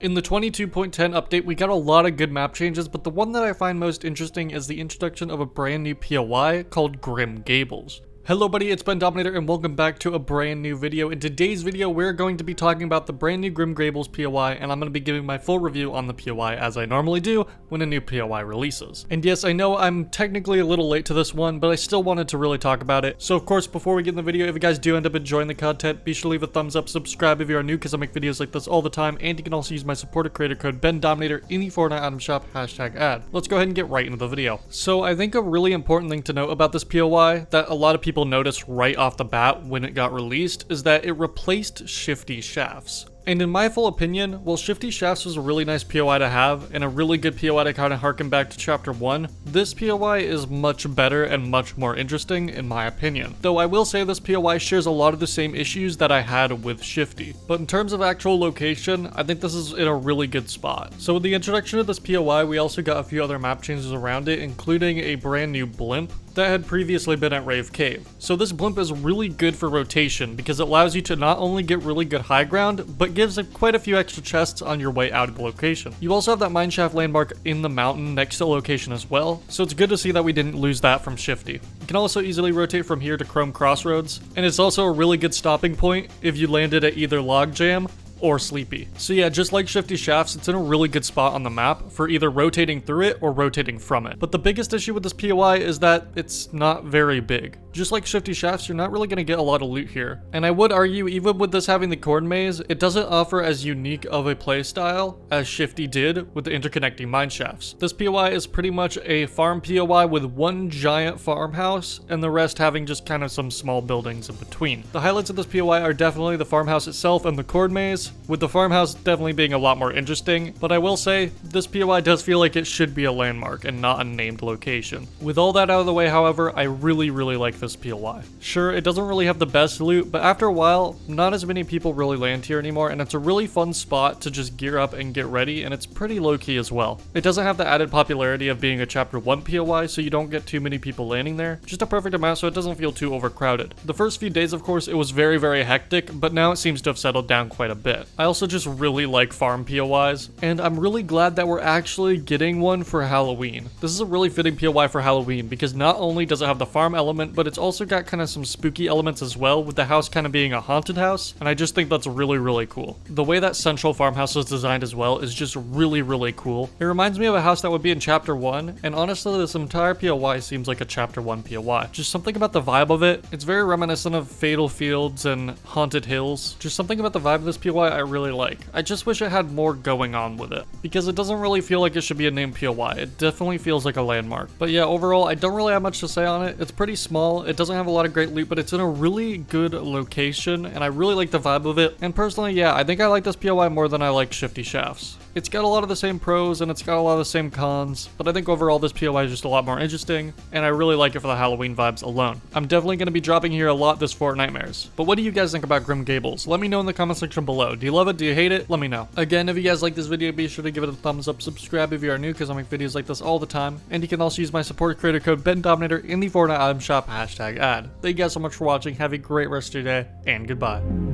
In the 22.10 update, we got a lot of good map changes, but the one that I find most interesting is the introduction of a brand new POI called Grim Gables. Hello buddy, it's Bendominator and welcome back to a brand new video. In today's video, we're going to be talking about the brand new Grim Gables POI, and I'm going to be giving my full review on the POI as I normally do when a new POI releases. And yes, I know I'm technically a little late to this one, but I still wanted to really talk about it. So of course, before we get in the video, if you guys do end up enjoying the content, be sure to leave a thumbs up, subscribe if you are new because I make videos like this all the time, and you can also use my supporter creator code Bendominator in the Fortnite item shop, #ad. Let's go ahead and get right into the video. So I think a really important thing to note about this POI that a lot of people noticed right off the bat when it got released is that it replaced shifty shafts. And in my full opinion, while Shifty Shafts was a really nice POI to have, and a really good POI to kind of harken back to Chapter 1, this POI is much better and much more interesting in my opinion. Though I will say this POI shares a lot of the same issues that I had with Shifty. But in terms of actual location, I think this is in a really good spot. So with the introduction of this POI, we also got a few other map changes around it, including a brand new blimp that had previously been at Rave Cave. So this blimp is really good for rotation because it allows you to not only get really good high ground, but gives quite a few extra chests on your way out of the location. You also have that mineshaft landmark in the mountain next to the location as well, so it's good to see that we didn't lose that from Shifty. You can also easily rotate from here to Chrome Crossroads, and it's also a really good stopping point if you landed at either Logjam or Sleepy. So yeah, just like Shifty Shafts, it's in a really good spot on the map for either rotating through it or rotating from it. But the biggest issue with this POI is that it's not very big. Just like Shifty Shafts, you're not really going to get a lot of loot here. And I would argue, even with this having the corn maze, it doesn't offer as unique of a playstyle as Shifty did with the interconnecting mineshafts. This POI is pretty much a farm POI with one giant farmhouse and the rest having just kind of some small buildings in between. The highlights of this POI are definitely the farmhouse itself and the corn maze, with the farmhouse definitely being a lot more interesting, but I will say, this POI does feel like it should be a landmark and not a named location. With all that out of the way, however, I really like this POI. Sure, it doesn't really have the best loot, but after a while, not as many people really land here anymore, and it's a really fun spot to just gear up and get ready, and it's pretty low-key as well. It doesn't have the added popularity of being a Chapter 1 POI, so you don't get too many people landing there. Just a perfect amount so it doesn't feel too overcrowded. The first few days, of course, it was very hectic, but now it seems to have settled down quite a bit. I also just really like farm POIs, and I'm really glad that we're actually getting one for Halloween. This is a really fitting POI for Halloween because not only does it have the farm element, but it's also got kind of some spooky elements as well, with the house kind of being a haunted house, and I just think that's really cool. The way that central farmhouse is designed as well is just really cool. It reminds me of a house that would be in Chapter 1, and honestly this entire POI seems like a Chapter 1 POI. Just something about the vibe of it. It's very reminiscent of Fatal Fields and Haunted Hills. Just something about the vibe of this POI I really like. I just wish it had more going on with it, because it doesn't really feel like it should be a named POI. It definitely feels like a landmark. But yeah, overall, I don't really have much to say on it. It's pretty small, it doesn't have a lot of great loot, but it's in a really good location, and I really like the vibe of it. And personally, yeah, I think I like this POI more than I like Shifty Shafts. It's got a lot of the same pros, and it's got a lot of the same cons, but I think overall this POI is just a lot more interesting, and I really like it for the Halloween vibes alone. I'm definitely going to be dropping here a lot this Fortnitemares. But what do you guys think about Grim Gables? Let me know in the comment section below. Do you love it? Do you hate it? Let me know. Again, if you guys like this video, be sure to give it a thumbs up, subscribe if you are new, because I make videos like this all the time, and you can also use my support creator code Bendominator in the Fortnite item shop, #ad. Thank you guys so much for watching, have a great rest of your day, and goodbye.